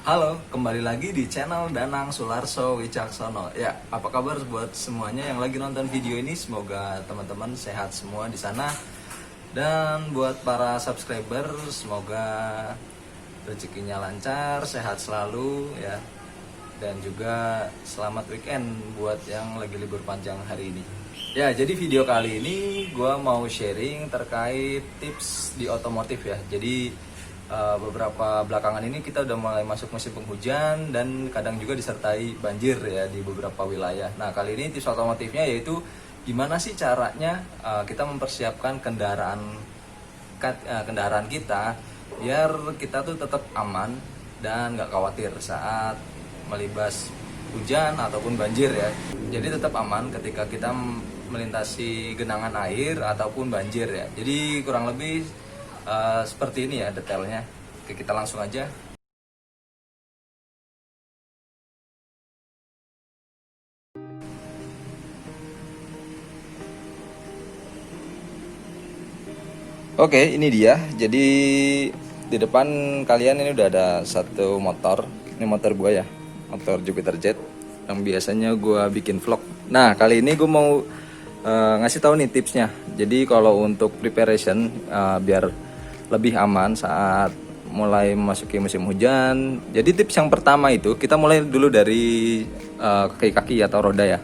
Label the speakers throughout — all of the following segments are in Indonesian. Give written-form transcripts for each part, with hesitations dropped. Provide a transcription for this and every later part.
Speaker 1: Halo, kembali lagi di channel Danang Sularso Wicaksono. Ya, apa kabar buat semuanya yang lagi nonton video ini? Semoga teman-teman sehat semua di sana. Dan buat para subscriber, semoga rezekinya lancar, sehat selalu ya. Dan juga selamat weekend buat yang lagi libur panjang hari ini. Ya, jadi video kali ini gue mau sharing terkait tips di otomotif ya. Jadi beberapa belakangan ini kita udah mulai masuk musim penghujan dan kadang juga disertai banjir ya di beberapa wilayah. Nah, kali ini tips otomotifnya yaitu gimana sih caranya kita mempersiapkan kendaraan kita biar kita tuh tetap aman dan nggak khawatir saat melibas hujan ataupun banjir ya. Jadi tetap aman ketika kita melintasi genangan air ataupun banjir ya. Jadi kurang lebih seperti ini ya detailnya. Oke, kita langsung aja. Oke, ini dia. Jadi di depan kalian ini udah ada satu motor. Ini motor gue ya, motor Jupiter Jet yang biasanya gue bikin vlog. Nah, kali ini gue mau ngasih tahu nih tipsnya. Jadi kalau untuk preparation biar lebih aman saat mulai memasuki musim hujan. Jadi tips yang pertama itu kita mulai dulu dari kaki-kaki atau roda ya.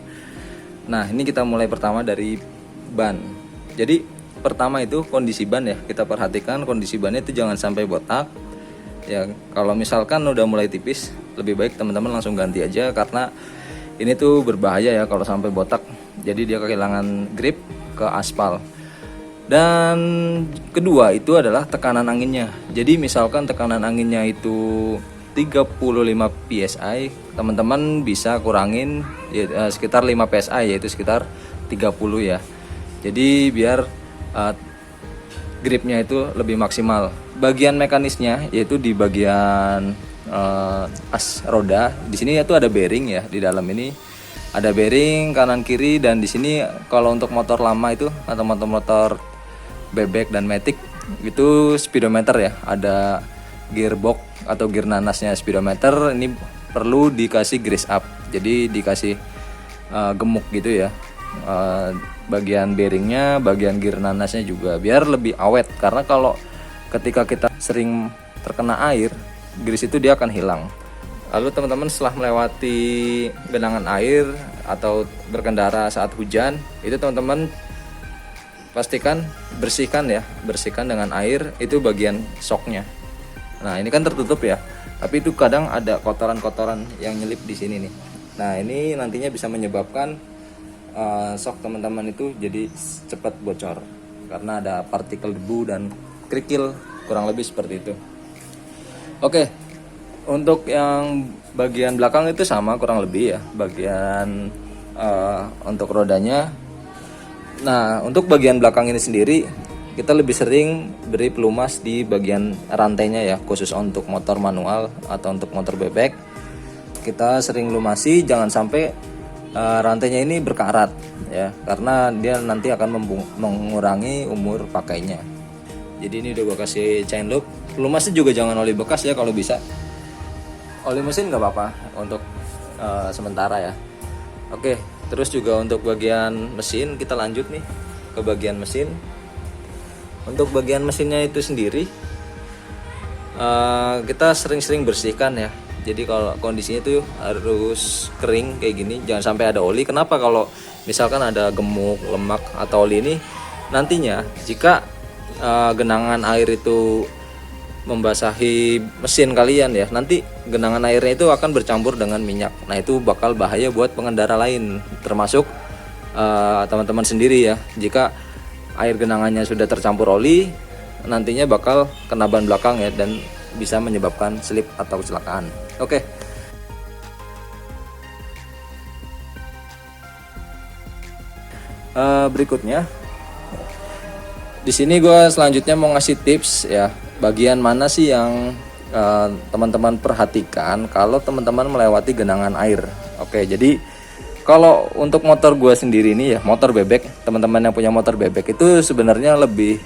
Speaker 1: Nah, ini kita mulai pertama dari ban. Jadi pertama itu kondisi ban ya. Kita perhatikan kondisi bannya itu jangan sampai botak. Ya, kalau misalkan udah mulai tipis, lebih baik teman-teman langsung ganti aja karena ini tuh berbahaya ya kalau sampai botak. Jadi dia kehilangan grip ke aspal. Dan kedua itu adalah tekanan anginnya. Jadi misalkan tekanan anginnya itu 35 psi, teman-teman bisa kurangin ya, sekitar 5 psi yaitu sekitar 30 ya. Jadi biar gripnya itu lebih maksimal. Bagian mekanisnya yaitu di bagian as roda. Di sini itu ada bearing ya, di dalam ini ada bearing kanan kiri, dan di sini kalau untuk motor lama itu atau motor-motor bebek dan matic itu speedometer ya, ada gearbox atau gear nanasnya speedometer. Ini perlu dikasih grease up, jadi dikasih gemuk gitu ya, bagian bearingnya, bagian gear nanasnya juga biar lebih awet, karena kalau ketika kita sering terkena air, grease itu dia akan hilang. Lalu teman-teman setelah melewati genangan air atau berkendara saat hujan, itu teman-teman pastikan bersihkan dengan air itu bagian shocknya. Nah, ini kan tertutup ya, tapi itu kadang ada kotoran-kotoran yang nyelip di sini nih. Nah, ini nantinya bisa menyebabkan shock teman-teman itu jadi cepat bocor karena ada partikel debu dan kerikil, kurang lebih seperti itu. Oke, untuk yang bagian belakang itu sama kurang lebih ya, bagian untuk rodanya. Nah, untuk bagian belakang ini sendiri kita lebih sering beri pelumas di bagian rantainya ya, khusus untuk motor manual atau untuk motor bebek. Kita sering lumasi, jangan sampai rantainya ini berkarat ya, karena dia nanti akan mengurangi umur pakainya. Jadi ini udah gue kasih chain loop. Pelumasnya juga jangan oli bekas ya, kalau bisa. Oli mesin nggak apa-apa untuk sementara ya. Oke, terus juga untuk bagian mesin kita lanjut nih ke bagian mesin. Untuk bagian mesinnya itu sendiri kita sering-sering bersihkan ya. Jadi kalau kondisinya itu harus kering kayak gini, jangan sampai ada oli. Kenapa? Kalau misalkan ada gemuk, lemak atau oli ini, nantinya jika genangan air itu membasahi mesin kalian ya, nanti genangan airnya itu akan bercampur dengan minyak. Nah, itu bakal bahaya buat pengendara lain, termasuk teman-teman sendiri ya. Jika air genangannya sudah tercampur oli, nantinya bakal kena ban belakang ya, dan bisa menyebabkan slip atau kecelakaan. Oke. Berikutnya di sini gue selanjutnya mau ngasih tips ya, bagian mana sih yang teman-teman perhatikan kalau teman-teman melewati genangan air. Oke, jadi kalau untuk motor gue sendiri nih ya, motor bebek, teman-teman yang punya motor bebek itu sebenarnya lebih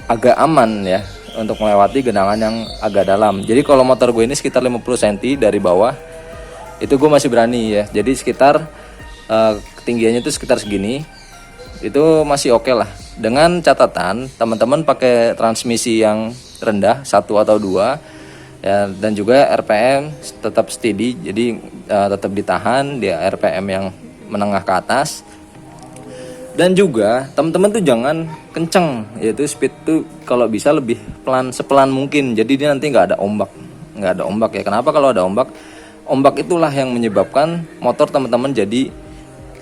Speaker 1: agak aman ya untuk melewati genangan yang agak dalam. Jadi kalau motor gue ini sekitar 50 cm dari bawah, itu gue masih berani ya. Jadi sekitar ketinggiannya itu sekitar segini, itu masih oke lah. Dengan catatan teman-teman pakai transmisi yang rendah 1 atau 2 ya, dan juga RPM tetap steady, jadi tetap ditahan dia RPM yang menengah ke atas. Dan juga teman-teman tuh jangan kenceng, yaitu speed tuh kalau bisa lebih sepelan mungkin, jadi dia nanti nggak ada ombak ya. Kenapa? Kalau ada ombak itulah yang menyebabkan motor teman-teman jadi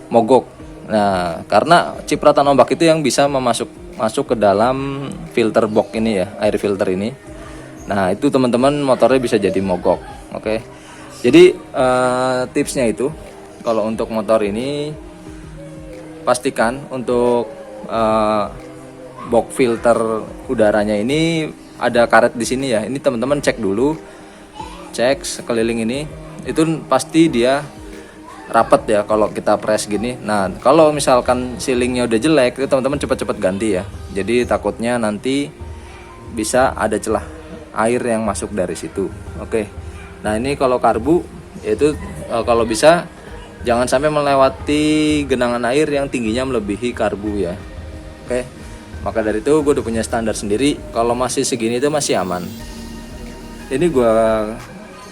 Speaker 1: mogok. Nah, karena cipratan ombak itu yang bisa masuk ke dalam filter box ini ya, air filter ini. Nah, itu teman-teman motornya bisa jadi mogok. Oke. Jadi tipsnya itu, kalau untuk motor ini pastikan untuk box filter udaranya ini ada karet di sini ya. Ini teman-teman cek dulu, cek sekeliling ini, itu pasti dia rapat ya kalau kita press gini. Nah, kalau misalkan sealingnya udah jelek, itu teman-teman cepat-cepat ganti ya. Jadi takutnya nanti bisa ada celah air yang masuk dari situ. Oke. Nah, ini kalau karbu yaitu kalau bisa jangan sampai melewati genangan air yang tingginya melebihi karbu ya. Oke. Maka dari itu gue udah punya standar sendiri. Kalau masih segini itu masih aman. Ini gue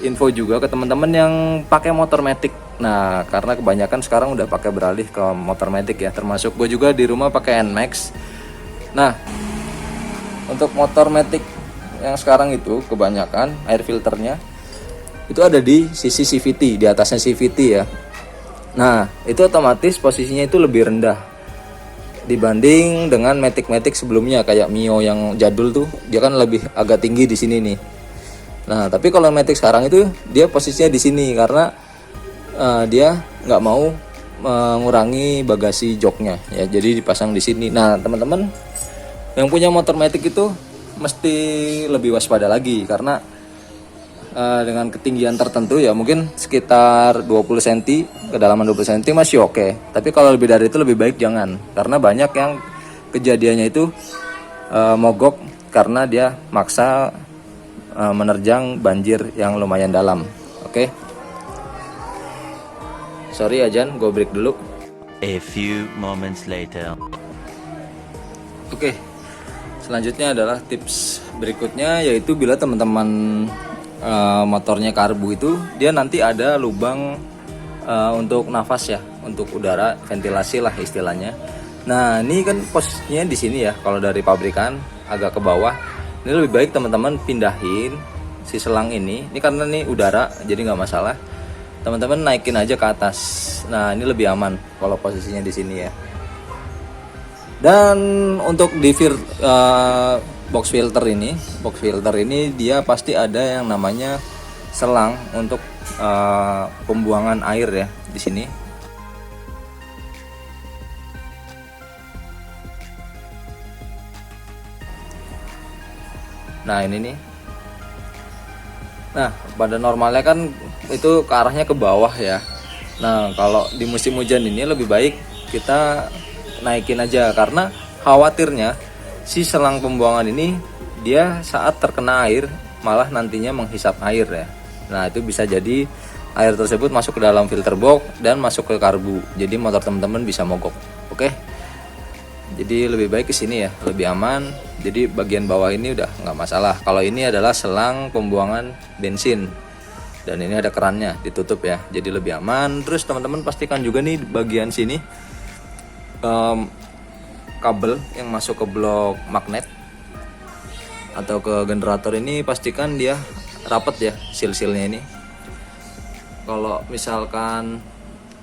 Speaker 1: info juga ke teman-teman yang pakai motor matic. Nah, karena kebanyakan sekarang udah pakai beralih ke motor matic ya. Termasuk gue juga di rumah pakai NMAX. Nah, untuk motor matic yang sekarang itu kebanyakan air filternya itu ada di sisi CVT, di atasnya CVT ya. Nah, itu otomatis posisinya itu lebih rendah dibanding dengan matic sebelumnya kayak Mio yang jadul tuh, dia kan lebih agak tinggi di sini nih. Nah, tapi kalau matic sekarang itu dia posisinya di sini karena dia nggak mau mengurangi bagasi joknya ya, jadi dipasang di sini. Nah, teman-teman yang punya motor matic itu mesti lebih waspada lagi karena dengan ketinggian tertentu ya, mungkin sekitar 20 cm, kedalaman 20 cm masih oke. Tapi kalau lebih dari itu lebih baik jangan, karena banyak yang kejadiannya itu mogok karena dia maksa menerjang banjir yang lumayan dalam. Oke. Sorry Ajan, gue break dulu.
Speaker 2: A few moments later.
Speaker 1: Oke. Selanjutnya adalah tips berikutnya, yaitu bila teman-teman motornya karbu itu dia nanti ada lubang untuk nafas ya, untuk udara, ventilasi lah istilahnya. Nah, ini kan posisinya di sini ya, kalau dari pabrikan agak ke bawah. Ini lebih baik teman-teman pindahin si selang ini karena ini udara jadi nggak masalah. Teman-teman naikin aja ke atas. Nah, ini lebih aman kalau posisinya di sini ya. Dan untuk di box filter ini dia pasti ada yang namanya selang untuk pembuangan air ya di sini. Nah, ini nih. Nah, pada normalnya kan itu ke arahnya ke bawah ya. Nah, kalau di musim hujan ini lebih baik kita naikin aja, karena khawatirnya si selang pembuangan ini dia saat terkena air malah nantinya menghisap air ya. Nah, itu bisa jadi air tersebut masuk ke dalam filter box dan masuk ke karbu, jadi motor teman-teman bisa mogok. Oke, jadi lebih baik ke sini ya, lebih aman. Jadi bagian bawah ini udah nggak masalah. Kalau ini adalah selang pembuangan bensin dan ini ada kerannya ditutup ya, jadi lebih aman. Terus teman-teman pastikan juga nih bagian sini kabel yang masuk ke blok magnet atau ke generator ini pastikan dia rapat ya, seal-sealnya ini. Kalau misalkan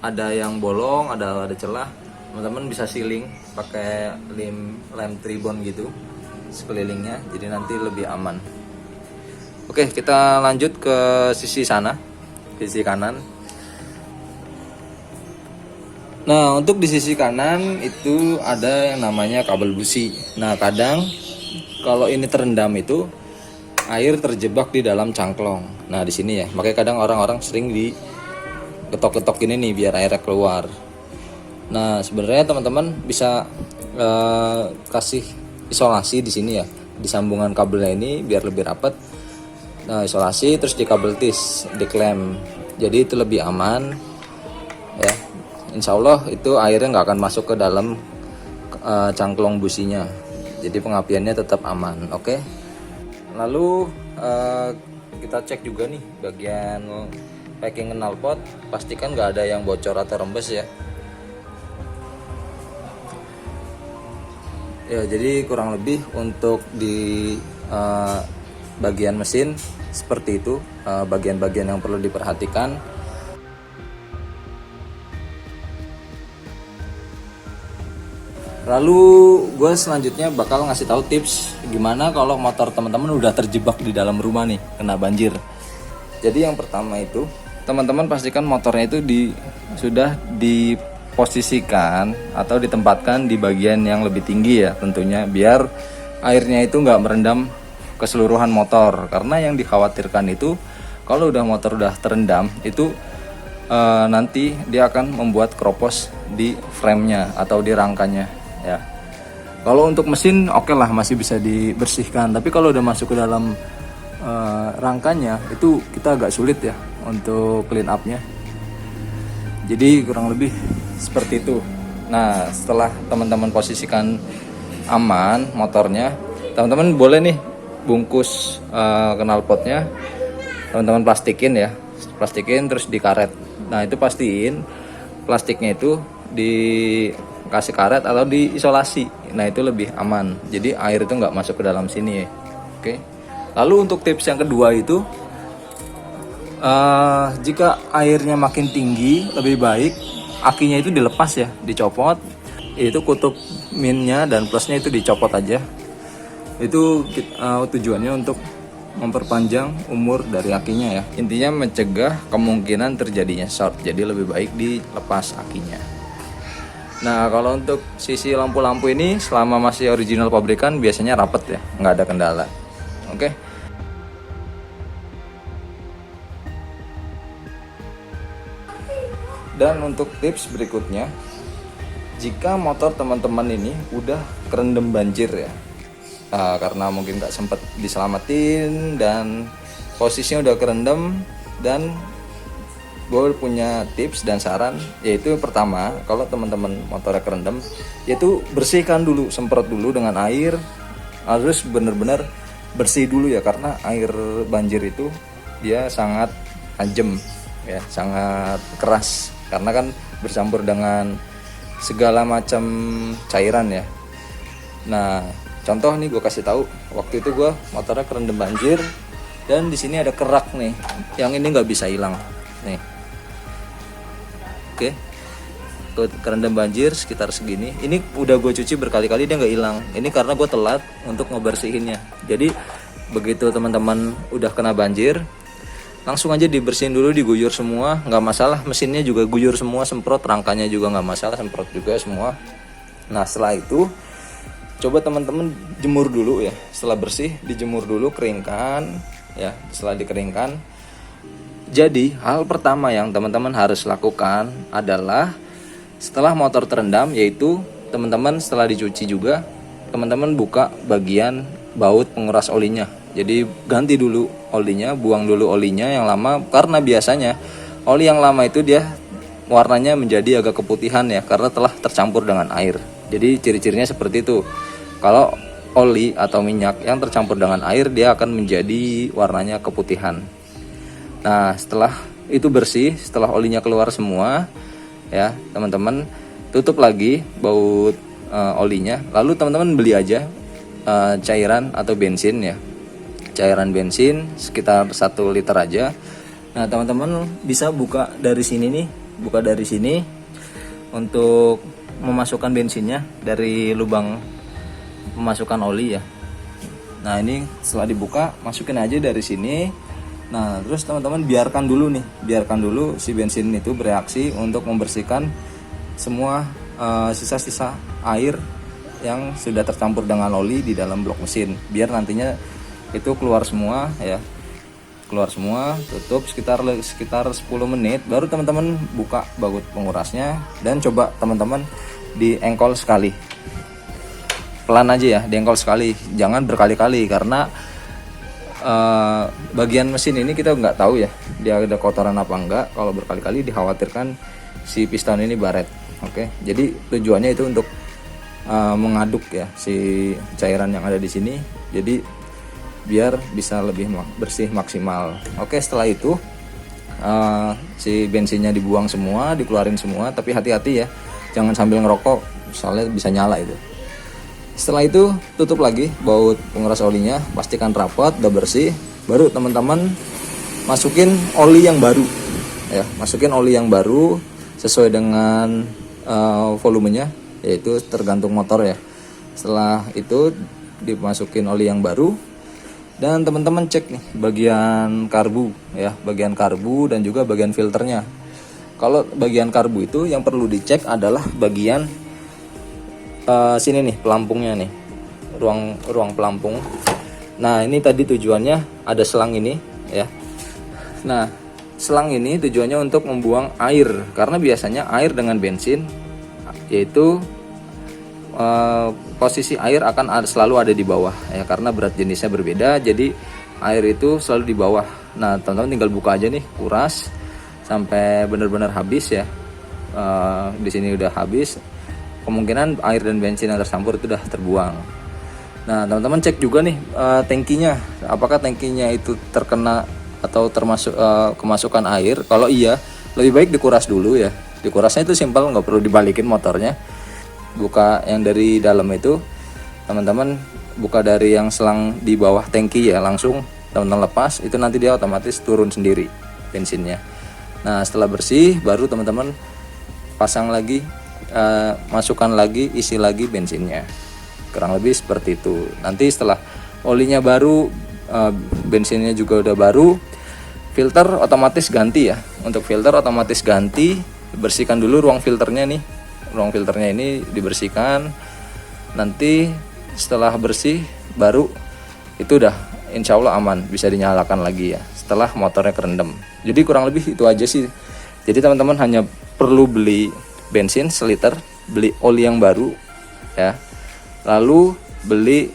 Speaker 1: ada yang bolong, ada celah, teman-teman bisa sealing pakai lem tribon gitu sekelilingnya, jadi nanti lebih aman. Oke, kita lanjut ke sisi sana, sisi kanan. Nah, untuk di sisi kanan itu ada yang namanya kabel busi. Nah, kadang kalau ini terendam itu air terjebak di dalam cangklong. Nah, di sini ya, makanya kadang orang-orang sering diketok-ketok ini nih biar airnya keluar. Nah, sebenarnya teman-teman bisa kasih isolasi di sini ya. di sambungan kabelnya ini biar lebih rapat. Nah, isolasi terus di kabel tis, di klem. Jadi itu lebih aman ya. Insya Allah itu airnya nggak akan masuk ke dalam cangklong businya. Jadi pengapiannya tetap aman. Oke. Lalu kita cek juga nih bagian packing knalpot, pastikan nggak ada yang bocor atau rembes ya. Ya, jadi kurang lebih untuk di bagian mesin seperti itu, bagian-bagian yang perlu diperhatikan. Lalu gue selanjutnya bakal ngasih tahu tips gimana kalau motor teman-teman udah terjebak di dalam rumah nih, kena banjir. Jadi yang pertama itu, teman-teman pastikan motornya itu sudah diposisikan atau ditempatkan di bagian yang lebih tinggi ya tentunya, biar airnya itu nggak merendam keseluruhan motor. Karena yang dikhawatirkan itu kalau motor udah terendam itu nanti dia akan membuat keropos di frame-nya atau di rangkanya ya. Kalau untuk mesin oke lah, masih bisa dibersihkan, tapi kalau udah masuk ke dalam rangkanya itu kita agak sulit ya untuk clean up-nya. Jadi kurang lebih seperti itu. Nah, setelah teman-teman posisikan aman motornya, teman-teman boleh nih bungkus knalpotnya teman-teman plastikin terus dikaret. Nah, itu pastiin plastiknya itu dikasih karet atau diisolasi. Nah, itu lebih aman, jadi air itu nggak masuk ke dalam sini ya. Oke. Lalu untuk tips yang kedua itu, jika airnya makin tinggi lebih baik akinya itu dilepas ya, dicopot. Itu kutub minnya dan plusnya itu dicopot aja. Itu tujuannya untuk memperpanjang umur dari akinya ya. Intinya mencegah kemungkinan terjadinya short, jadi lebih baik dilepas akinya. Nah, kalau untuk sisi lampu-lampu ini selama masih original pabrikan biasanya rapet ya, nggak ada kendala. Oke. Dan untuk tips berikutnya, jika motor teman-teman ini udah kerendam banjir ya, karena mungkin nggak sempat diselamatin dan posisinya udah kerendam, dan gue punya tips dan saran, yaitu pertama, kalau teman-teman motornya kerendam, yaitu bersihkan dulu, semprot dulu dengan air, harus bener-bener bersih dulu ya, karena air banjir itu dia sangat tajam ya, sangat keras, karena kan bercampur dengan segala macam cairan ya. Nah, contoh nih gue kasih tahu, waktu itu gue motornya kerendam banjir dan di sini ada kerak nih, yang ini nggak bisa hilang nih. Oke, kerendam banjir sekitar segini. Ini udah gue cuci berkali-kali, dia nggak hilang. Ini karena gue telat untuk ngebersihinnya. Jadi begitu teman-teman udah kena banjir, langsung aja dibersihin dulu, diguyur semua, nggak masalah. Mesinnya juga guyur semua, semprot, rangkanya juga nggak masalah, semprot juga semua. Nah, setelah itu coba teman-teman jemur dulu ya. Setelah bersih, dijemur dulu, keringkan ya. Setelah dikeringkan, jadi hal pertama yang teman-teman harus lakukan adalah setelah motor terendam, yaitu teman-teman setelah dicuci juga, teman-teman buka bagian baut penguras olinya. Jadi ganti dulu olinya, buang dulu olinya yang lama, karena biasanya oli yang lama itu dia warnanya menjadi agak keputihan ya, karena telah tercampur dengan air. Jadi ciri-cirinya seperti itu. Kalau oli atau minyak yang tercampur dengan air, dia akan menjadi warnanya keputihan. Nah, setelah itu bersih, setelah olinya keluar semua ya, teman-teman tutup lagi baut olinya. Lalu teman-teman beli aja cairan atau bensin ya. Cairan bensin sekitar 1 liter aja. Nah, teman-teman bisa buka dari sini nih, buka dari sini untuk memasukkan bensinnya dari lubang memasukkan oli ya. Nah, ini setelah dibuka, masukin aja dari sini. Nah, terus teman-teman biarkan dulu si bensin itu bereaksi untuk membersihkan semua sisa-sisa air yang sudah tercampur dengan oli di dalam blok mesin, biar nantinya itu keluar semua ya. Keluar semua, tutup sekitar 10 menit, baru teman-teman buka baut pengurasnya dan coba teman-teman diengkol sekali. pelan aja ya, dengkol sekali, jangan berkali-kali karena bagian mesin ini kita nggak tahu ya dia ada kotoran apa enggak. Kalau berkali-kali dikhawatirkan si piston ini baret. Oke, jadi tujuannya itu untuk mengaduk ya si cairan yang ada di sini, jadi biar bisa lebih bersih maksimal. Oke, setelah itu si bensinnya dibuang semua, dikeluarin semua, tapi hati-hati ya, jangan sambil ngerokok, soalnya bisa nyala itu. Setelah itu tutup lagi baut penguras olinya, pastikan rapat, udah bersih, baru teman-teman masukin oli yang baru ya, masukin oli yang baru sesuai dengan volumenya, yaitu tergantung motor ya. Setelah itu dimasukin oli yang baru dan teman-teman cek nih bagian karbu ya, bagian karbu dan juga bagian filternya. Kalau bagian karbu itu yang perlu dicek adalah bagian sini nih, pelampungnya nih, ruang pelampung. Nah ini tadi tujuannya ada selang ini ya. Nah selang ini tujuannya untuk membuang air, karena biasanya air dengan bensin yaitu posisi air akan selalu ada di bawah ya, karena berat jenisnya berbeda, jadi air itu selalu di bawah. Nah teman-teman tinggal buka aja nih, kuras sampai benar-benar habis ya. Di sini udah habis, kemungkinan air dan bensin yang tercampur itu udah terbuang. Nah teman-teman cek juga nih tangkinya, apakah tangkinya itu terkena atau termasuk kemasukan air. Kalau iya, lebih baik dikuras dulu ya. Dikurasnya itu simpel, nggak perlu dibalikin motornya. Buka yang dari dalam itu, teman-teman buka dari yang selang di bawah tangki ya, langsung teman-teman lepas, itu nanti dia otomatis turun sendiri bensinnya. Nah setelah bersih baru teman-teman pasang lagi, masukkan lagi, isi lagi bensinnya, kurang lebih seperti itu. Nanti setelah olinya baru, bensinnya juga udah baru, filter otomatis ganti ya. Untuk filter otomatis ganti, bersihkan dulu ruang filternya nih, ruang filternya ini dibersihkan. Nanti setelah bersih baru itu udah insya Allah aman, bisa dinyalakan lagi ya setelah motornya kerendam. Jadi kurang lebih itu aja sih. Jadi teman-teman hanya perlu beli bensin seliter, beli oli yang baru ya, lalu beli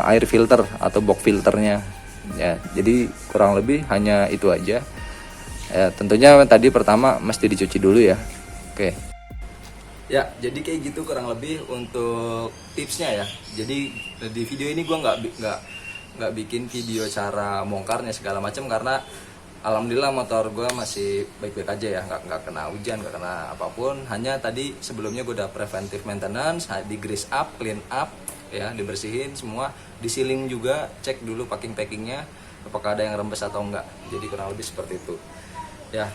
Speaker 1: air filter atau box filternya ya. Jadi kurang lebih hanya itu aja ya. Tentunya tadi pertama mesti dicuci dulu ya. Oke ya, jadi kayak gitu kurang lebih untuk tipsnya ya. Jadi di video ini gue nggak bikin video cara bongkarnya segala macam, karena alhamdulillah motor gue masih baik-baik aja ya, nggak kena hujan, nggak kena apapun. Hanya tadi sebelumnya gue udah preventive maintenance, di grease up, clean up ya, dibersihin semua, di sealing juga, cek dulu packingnya apakah ada yang rembes atau enggak. Jadi kurang lebih seperti itu ya.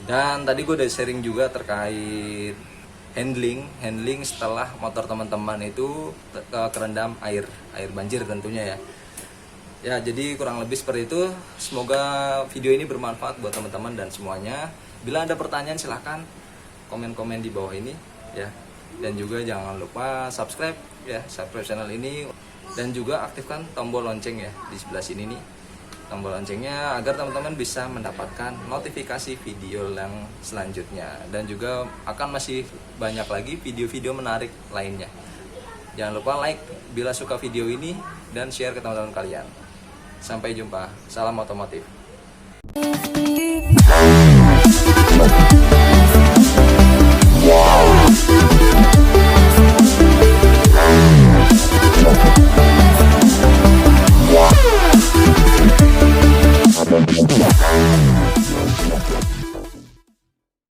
Speaker 1: Dan tadi gue udah sharing juga terkait handling setelah motor teman-teman itu kerendam air banjir tentunya ya. Ya, jadi kurang lebih seperti itu. Semoga video ini bermanfaat buat teman-teman dan semuanya. Bila ada pertanyaan silahkan komen-komen di bawah ini ya. Dan juga jangan lupa subscribe channel ini, dan juga aktifkan tombol lonceng ya di sebelah sini nih, tombol loncengnya, agar teman-teman bisa mendapatkan notifikasi video yang selanjutnya. Dan juga akan masih banyak lagi video-video menarik lainnya. Jangan lupa like bila suka video ini dan share ke teman-teman kalian. Sampai jumpa, salam otomotif.